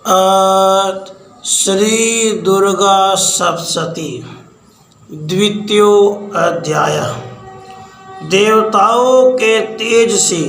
श्री दुर्गा सप्तशती द्वितीय अध्याय। देवताओं के तेज से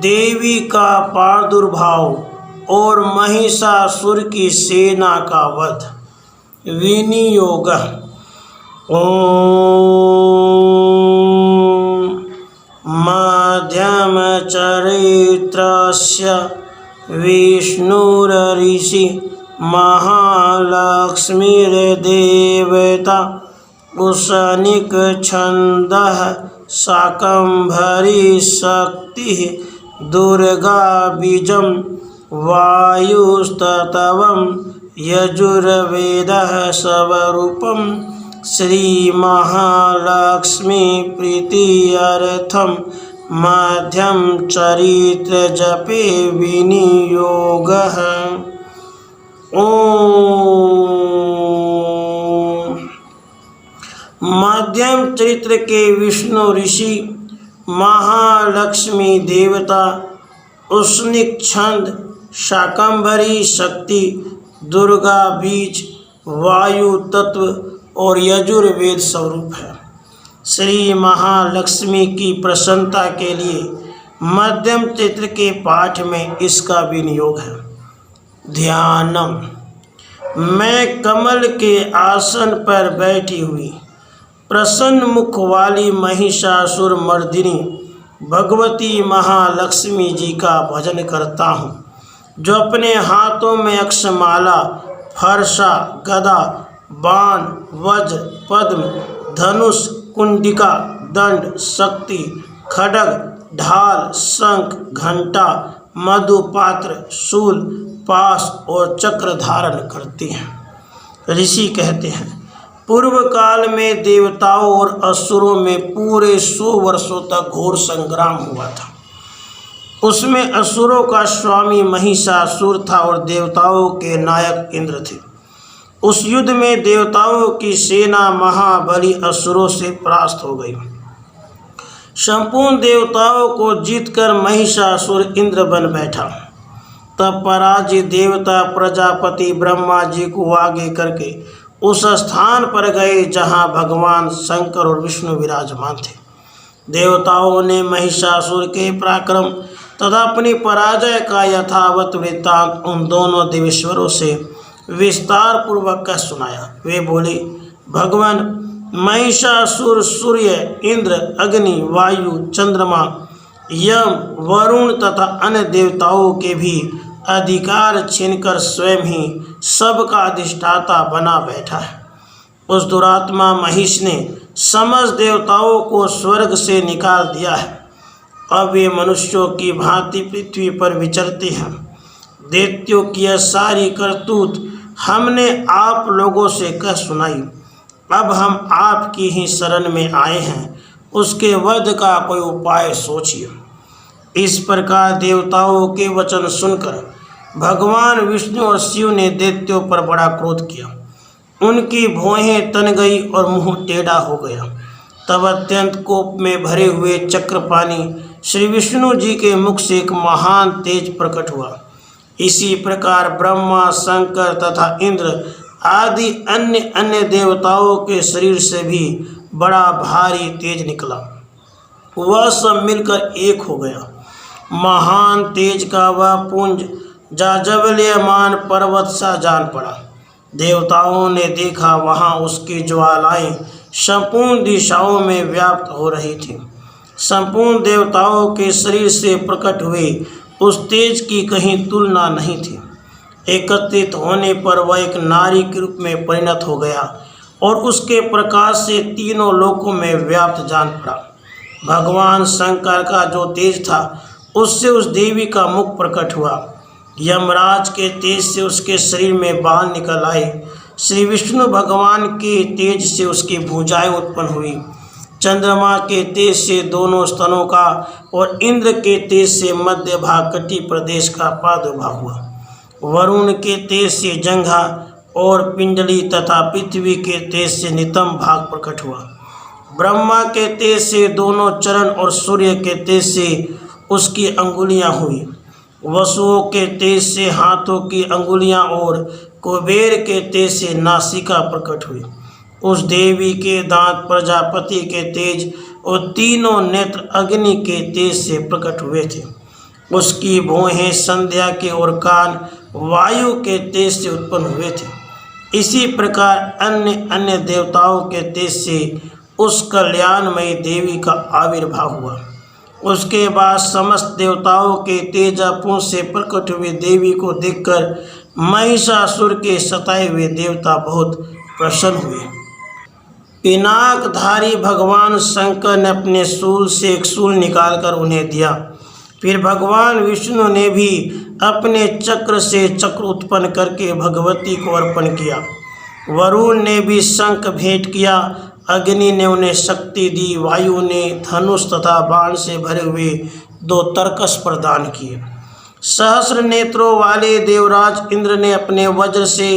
देवी का प्रादुर्भाव और महिषासुर की सेना का वध। विनियोग। ओम मध्यम चरित्रस्य विष्णुरऋषि महालक्ष्मीर्देवता उशनिक छन्दः शाकम्भरी शक्ति दुर्गा बीजं वायुस्तत्वं यजुर्वेदः स्वरूपं श्री महालक्ष्मी प्रीत्यर्थं मध्यम चरित्र जपे विनियोगः। ओम मध्यम चरित्र के विष्णु ऋषि महालक्ष्मी देवता उष्णिक छंद शाकंभरी शक्ति दुर्गा बीज वायु तत्व और यजुर्वेद स्वरूप है। श्री महालक्ष्मी की प्रसन्नता के लिए मध्यम चरित्र के पाठ में इसका विनियोग है। ध्यानम। मैं कमल के आसन पर बैठी हुई प्रसन्न मुख वाली महिषासुर मर्दिनी भगवती महालक्ष्मी जी का भजन करता हूँ, जो अपने हाथों में अक्षमाला, फरसा, गदा, बाण, वज्र, पद्म, धनुष, कुंडिका, दंड, शक्ति, खड्ग, ढाल, शंख, घंटा, मधुपात्र, शूल, पाश और चक्र धारण करती हैं। ऋषि कहते हैं, पूर्व काल में देवताओं और असुरों में पूरे 100 वर्षों तक घोर संग्राम हुआ था। उसमें असुरों का स्वामी महिषासुर था और देवताओं के नायक इंद्र थे। उस युद्ध में देवताओं की सेना महाबली असुरों से परास्त हो गई। संपूर्ण देवताओं को जीतकर महिषासुर इंद्र बन बैठा। तब पराजित देवता प्रजापति ब्रह्मा जी को आगे करके उस स्थान पर गए जहां भगवान शंकर और विष्णु विराजमान थे। देवताओं ने महिषासुर के पराक्रम तथा अपनी पराजय का यथावत वृत्तांत उन दोनों देवेश्वरों से विस्तार पूर्वक कह सुनाया। वे बोले, भगवान, महिषासुर सूर्य, इंद्र, अग्नि, वायु, चंद्रमा, यम, वरुण तथा अन्य देवताओं के भी अधिकार छीनकर स्वयं ही सबका अधिष्ठाता बना बैठा है। उस दुरात्मा महिष ने समस्त देवताओं को स्वर्ग से निकाल दिया है। अब वे मनुष्यों की भांति पृथ्वी पर विचरते हैं। दैत्यों की यह सारी करतूत हमने आप लोगों से कह सुनाई। अब हम आपकी ही शरण में आए हैं, उसके वध का कोई उपाय सोचिए। इस प्रकार देवताओं के वचन सुनकर भगवान विष्णु और शिव ने दैत्यों पर बड़ा क्रोध किया। उनकी भौहें तन गई और मुंह टेढ़ा हो गया। तब अत्यंत कोप में भरे हुए चक्रपाणी श्री विष्णु जी के मुख से एक महान तेज प्रकट हुआ। इसी प्रकार ब्रह्मा, शंकर तथा इंद्र आदि अन्य देवताओं के शरीर से भी बड़ा भारी तेज निकला। वह सब मिलकर एक हो गया। महान तेज का वह पुंज जाज्वल्यमान पर्वत सा जान पड़ा। देवताओं ने देखा, वहाँ उसकी ज्वालाएं संपूर्ण दिशाओं में व्याप्त हो रही थी। संपूर्ण देवताओं के शरीर से प्रकट हुए उस तेज की कहीं तुलना नहीं थी। एकत्रित होने पर वह एक नारी के रूप में परिणत हो गया और उसके प्रकाश से तीनों लोकों में व्याप्त जान पड़ा। भगवान शंकर का जो तेज था, उससे उस देवी का मुख प्रकट हुआ। यमराज के तेज से उसके शरीर में बाल निकल आए। श्री विष्णु भगवान के तेज से उसकी भुजाएं उत्पन्न हुई। चंद्रमा के तेज से दोनों स्तनों का और इंद्र के तेज से मध्य भाग कटी प्रदेश का प्रादुर्भाव हुआ। वरुण के तेज से जंघा और पिंडली तथा पृथ्वी के तेज से नितंब भाग प्रकट हुआ। ब्रह्मा के तेज से दोनों चरण और सूर्य के तेज से उसकी अंगुलियां हुई। वसुओं के तेज से हाथों की अंगुलियां और कुबेर के तेज से नासिका प्रकट हुई। उस देवी के दांत प्रजापति के तेज और तीनों नेत्र अग्नि के तेज से प्रकट हुए थे। उसकी भौहें संध्या के और कान वायु के तेज से उत्पन्न हुए थे। इसी प्रकार अन्य अन्य देवताओं के तेज से उस कल्याणमयी देवी का आविर्भाव हुआ। उसके बाद समस्त देवताओं के तेजपुंज से प्रकट हुई देवी को देखकर महिषासुर के सताए हुए देवता बहुत प्रसन्न हुए। पिनाकधारी भगवान शंकर ने अपने शूल से एक शूल निकालकर उन्हें दिया। फिर भगवान विष्णु ने भी अपने चक्र से चक्र उत्पन्न करके भगवती को अर्पण किया। वरुण ने भी शंख भेंट किया। अग्नि ने उन्हें शक्ति दी। वायु ने धनुष तथा बाण से भरे हुए 2 तरकस प्रदान किए। सहस्र नेत्रों वाले देवराज इंद्र ने अपने वज्र से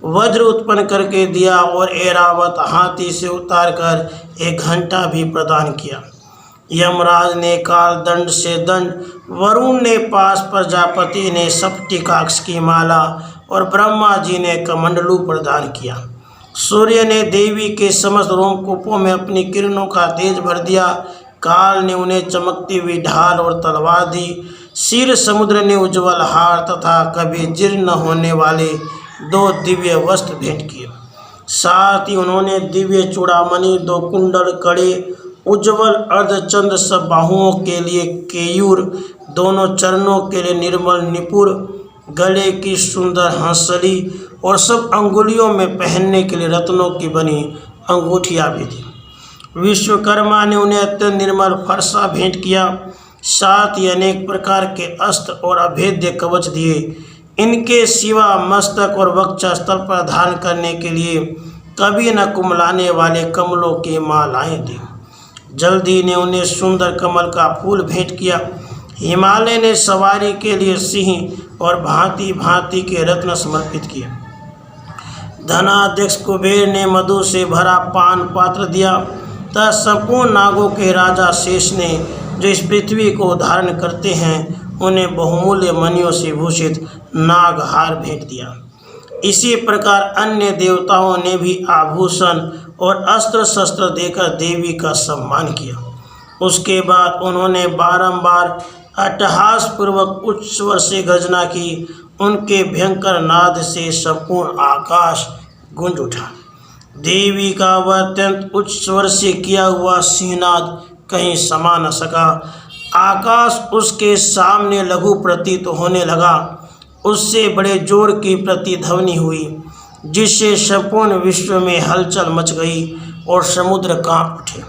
वज्र उत्पन्न करके दिया और ऐरावत हाथी से उतारकर एक घंटा भी प्रदान किया। यमराज ने काल दंड से दंड, वरुण ने पास, प्रजापति ने सप्तिकाक्ष की माला और ब्रह्मा जी ने कमंडलू प्रदान किया। सूर्य ने देवी के समस्त रोमकूपों में अपनी किरणों का तेज भर दिया। काल ने उन्हें चमकती हुई ढाल और तलवार दी। क्षीर समुद्र ने उज्ज्वल हार तथा कभी जीर्ण न होने वाले 2 दिव्य वस्त्र भेंट किए। साथ ही उन्होंने दिव्य चूड़ामणि, 2 कुंडल, कड़े, उज्ज्वल अर्धचंद्र, सब बाहुओं के लिए केयूर, दोनों चरणों के लिए निर्मल निपुर, गले की सुंदर हंसली और सब अंगुलियों में पहनने के लिए रत्नों की बनी अंगूठियाँ भी दी। विश्वकर्मा ने उन्हें अत्यंत निर्मल फरसा भेंट किया। साथ ही अनेक प्रकार के अस्त्र और अभेद्य कवच दिए। इनके सिवा मस्तक और वक्षस्थल पर धारण करने के लिए कभी न कुमलाने वाले कमलों की मालाएं दी। जल्दी ने उन्हें सुंदर कमल का फूल भेंट किया। हिमालय ने सवारी के लिए सिंह और भांति भांति के रत्न समर्पित किए। धनाध्यक्ष कुबेर ने मधु से भरा पान पात्र दिया तथा संपूर्ण नागों के राजा शेष ने, जो इस पृथ्वी को धारण करते हैं, उन्हें बहुमूल्य मणियों से भूषित नागहार भेंट दिया। इसी प्रकार अन्य देवताओं ने भी आभूषण और अस्त्र शस्त्र देकर देवी का सम्मान किया। उसके बाद उन्होंने बारंबार अट्टहास पूर्वक उच्च स्वर से गर्जना की। उनके भयंकर नाद से संपूर्ण आकाश गूंज उठा। देवी का वह अत्यंत उच्च स्वर से किया हुआ सिंहनाद कहीं समा न सका। आकाश उसके सामने लघु प्रतीत होने लगा। उससे बड़े जोर की प्रतिध्वनि हुई, जिससे संपूर्ण विश्व में हलचल मच गई और समुद्र कांप उठे।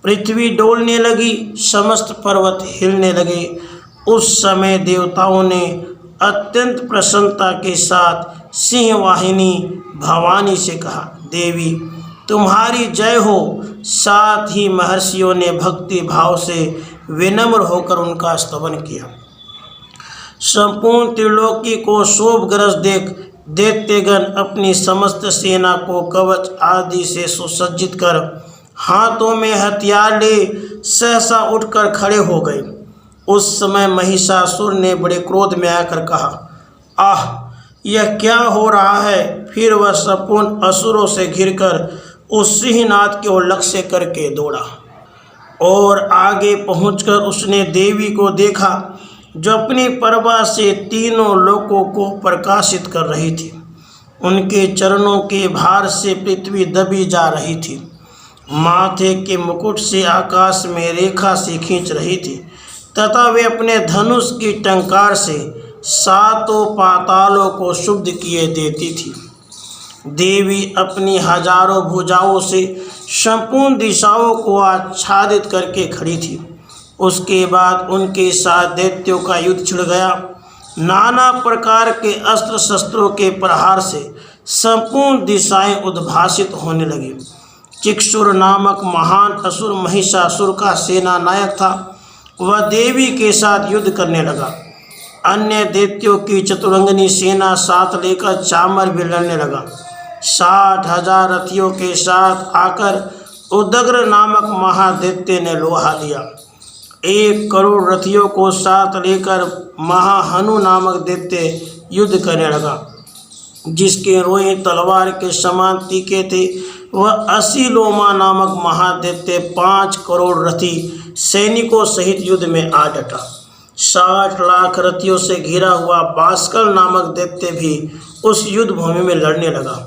पृथ्वी डोलने लगी, समस्त पर्वत हिलने लगे। उस समय देवताओं ने अत्यंत प्रसन्नता के साथ सिंहवाहिनी भवानी से कहा, देवी तुम्हारी जय हो। साथ ही महर्षियों ने भक्ति भाव से विनम्र होकर उनका स्तवन किया। संपूर्ण त्रिलोकी को शोभग्रस्त देख दैत्यगण अपनी समस्त सेना को कवच आदि से सुसज्जित कर हाथों में हथियार ले सहसा उठकर खड़े हो गए। उस समय महिषासुर ने बड़े क्रोध में आकर कहा, आह, यह क्या हो रहा है। फिर वह संपूर्ण असुरों से घिरकर उस सिंहनाद की ओर लक्ष्य करके दौड़ा और आगे पहुंचकर उसने देवी को देखा, जो अपनी प्रभा से तीनों लोकों को प्रकाशित कर रही थी। उनके चरणों के भार से पृथ्वी दबी जा रही थी। माथे के मुकुट से आकाश में रेखा से खींच रही थी तथा वे अपने धनुष की टंकार से 7 पातालों को शुद्ध किए देती थी। देवी अपनी हजारों भुजाओं से संपूर्ण दिशाओं को आच्छादित करके खड़ी थी। उसके बाद उनके साथ दैत्यों का युद्ध छिड़ गया। नाना प्रकार के अस्त्र शस्त्रों के प्रहार से संपूर्ण दिशाएं उद्भासित होने लगी। चिक्षुर नामक महान असुर महिषासुर का सेना नायक था। वह देवी के साथ युद्ध करने लगा। अन्य दैत्यों की चतुरंगनी सेना साथ लेकर चामर भी लड़ने लगा। 60,000 रथियों के साथ आकर उदग्र नामक महादैत्य ने लोहा लिया। 1 करोड़ रथियों को साथ लेकर महाहनु नामक दैत्य युद्ध करने लगा, जिसके रोए तलवार के समान तीखे थे। वह 80 लोमा नामक महादैत्य 5 करोड़ रथी सैनिकों सहित युद्ध में आ डटा। 60 लाख रथियों से घिरा हुआ बास्कल नामक दैत्य भी उस युद्ध भूमि में लड़ने लगा।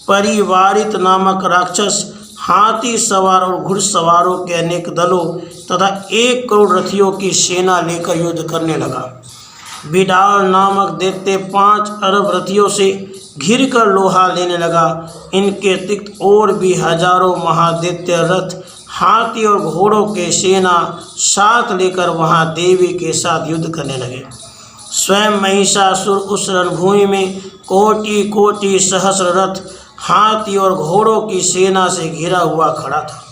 परिवारित नामक राक्षस हाथी सवार और घुड़सवारों के अनेक दलों तथा 1 करोड़ रथियों की सेना लेकर युद्ध करने लगा। बिडाल नामक दैत्य 5 अरब रथियों से घिर कर लोहा लेने लगा। इनके अतिरिक्त और भी हजारों महादैत्य रथ, हाथी और घोड़ों के सेना साथ लेकर वहां देवी के साथ युद्ध करने लगे। स्वयं महिषासुर उस रणभूमि में कोटि कोटि सहस्र रथ, हाथी और घोड़ों की सेना से घिरा हुआ खड़ा था।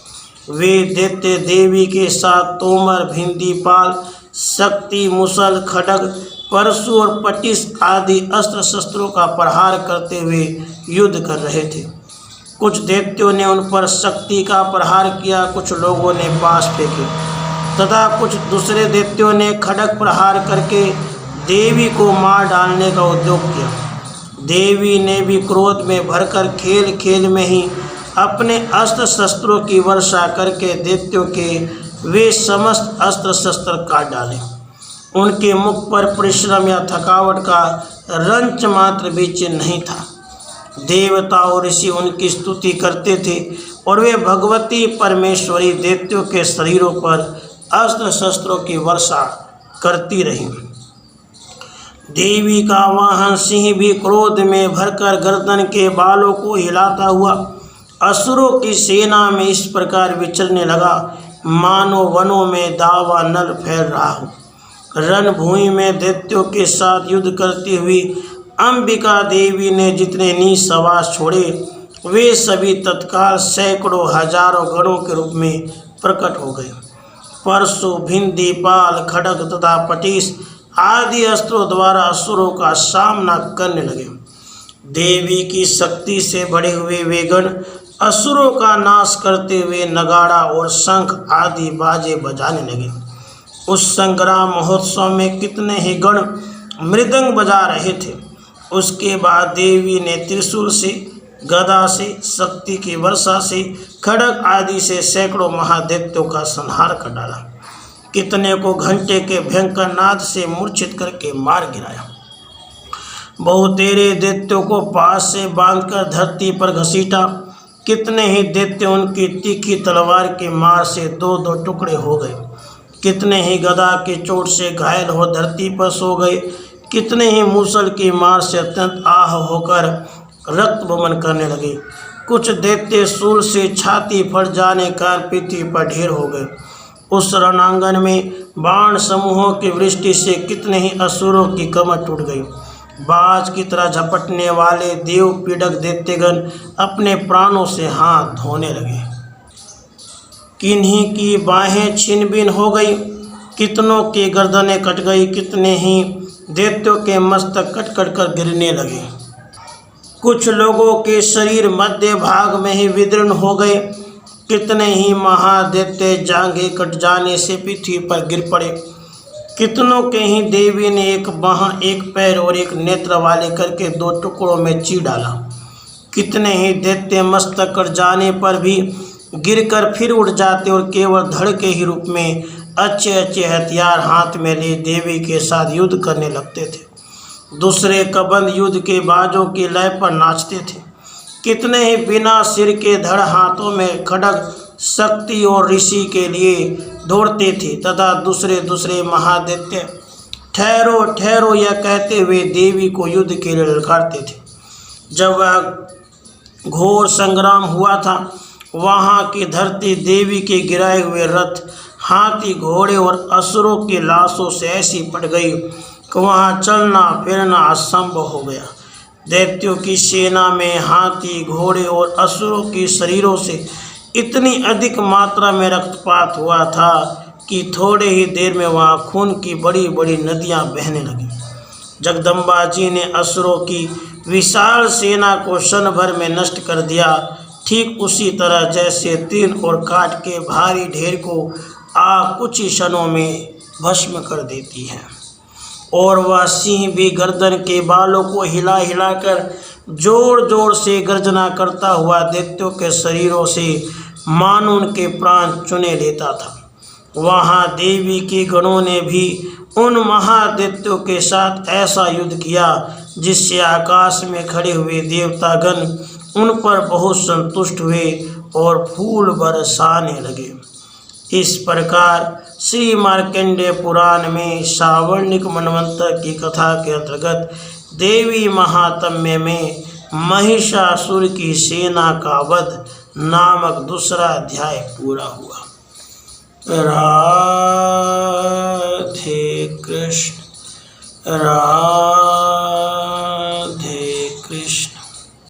वे दैत्य देवी के साथ तोमर, भिंदीपाल, शक्ति, मुसल, खड्ग, परशु और पटिस आदि अस्त्र शस्त्रों का प्रहार करते हुए युद्ध कर रहे थे। कुछ दैत्यों ने उन पर शक्ति का प्रहार किया, कुछ लोगों ने बाँस फेंके तथा कुछ दूसरे दैत्यों ने खड्ग प्रहार करके देवी को मार डालने का उद्योग किया। देवी ने भी क्रोध में भरकर खेल खेल में ही अपने अस्त्र शस्त्रों की वर्षा करके दैत्यों के वे समस्त अस्त्र शस्त्र काट डाले। उनके मुख पर परिश्रम या थकावट का रंच मात्र भी चिन्ह नहीं था। देवता और ऋषि उनकी स्तुति करते थे और वे भगवती परमेश्वरी दैत्यों के शरीरों पर अस्त्र शस्त्रों की वर्षा करती रही। देवी का वाहन सिंह भी क्रोध में भरकर गर्दन के बालों को हिलाता हुआ असुरों की सेना में इस प्रकार विचरने लगा, मानो वनों में दावा नल फैल रहा हो। रणभूमि में दैत्यों के साथ युद्ध करती हुई अंबिका देवी ने जितने निःश्वास छोड़े, वे सभी तत्काल सैकड़ों हजारों गणों के रूप में प्रकट हो गए। परशु, भिंदीपाल, खड्ग तथा पटिस आदि अस्त्रों द्वारा असुरों का सामना करने लगे। देवी की शक्ति से बढ़े हुए वे गण असुरों का नाश करते हुए नगाड़ा और शंख आदि बाजे बजाने लगे। उस संग्राम महोत्सव में कितने ही गण मृदंग बजा रहे थे। उसके बाद देवी ने त्रिशूल से, गदा से, शक्ति की वर्षा से, खड्ग आदि से सैकड़ों महादैत्यों का संहार कर डाला। कितने को घंटे के भयंकर नाद से मूर्छित करके मार गिराया। बहुतेरे दैत्यों को पास से बांधकर धरती पर घसीटा। कितने ही दैत्य उनकी तीखी तलवार की मार से 2-2 टुकड़े हो गए। कितने ही गदा की चोट से घायल हो धरती पर सो गए। कितने ही मूसल की मार से अत्यंत आह होकर रक्त बमन करने लगे। कुछ दैत्य शूल से छाती फट जाने का पृथ्वी पर ढेर हो गए। उस रणांगन में बाण समूहों की वृष्टि से कितने ही असुरों की कमर टूट गई। बाज की तरह झपटने वाले देव पीड़क दैत्यगण अपने प्राणों से हाथ धोने लगे। किन्हीं की बाहें छिन भिन हो गई, कितनों की गर्दनें कट गई। कितने ही दैत्यों के मस्तक कट कट कर गिरने लगे। कुछ लोगों के शरीर मध्य भाग में ही विदीर्ण हो गए। कितने ही महादैत्य जांघें कट जाने से पृथ्वी पर गिर पड़े। कितनों के ही देवी ने एक बाह, एक पैर और एक नेत्र वाले करके 2 टुकड़ों में चीर डाला। कितने ही दैत्य मस्तक कट जाने पर भी गिरकर फिर उड़ जाते और केवल धड़ के ही रूप में अच्छे अच्छे हथियार हाथ में ले देवी के साथ युद्ध करने लगते थे। दूसरे कबंध युद्ध के बाजों की लय पर नाचते थे। कितने ही बिना सिर के धड़ हाथों में खड्ग शक्ति और ऋषि के लिए दौड़ते थे तथा दूसरे दूसरे महादैत्य ठहरो ठहरो यह कहते हुए देवी को युद्ध के लिए ललकारते थे। जब वह घोर संग्राम हुआ था, वहाँ की धरती देवी के गिराए हुए रथ, हाथी, घोड़े और असुरों की लाशों से ऐसी पट गई कि वहाँ चलना फिरना असंभव हो गया। दैत्यों की सेना में हाथी, घोड़े और असुरों की शरीरों से इतनी अधिक मात्रा में रक्तपात हुआ था कि थोड़े ही देर में वहाँ खून की बड़ी बड़ी नदियाँ बहने लगीं। जगदम्बा जी ने असुरों की विशाल सेना को क्षण भर में नष्ट कर दिया। ठीक उसी तरह जैसे तीर और काट के भारी ढेर को आग कुछ ही क्षणों में भस्म कर देती है। और वह सिंह भी गर्दन के बालों को हिला हिलाकर जोर जोर से गर्जना करता हुआ दैत्यों के शरीरों से मानो उनके प्राण चुने लेता था। वहाँ देवी के गणों ने भी उन महादैत्यों के साथ ऐसा युद्ध किया जिससे आकाश में खड़े हुए देवतागण उन पर बहुत संतुष्ट हुए और फूल बरसाने लगे। इस प्रकार श्री मार्कंडेय पुराण में सावर्णिक मनवंतर की कथा के अंतर्गत देवी महात्म्य में महिषासुर की सेना का वध नामक दूसरा अध्याय पूरा हुआ। राधे कृष्ण राधे।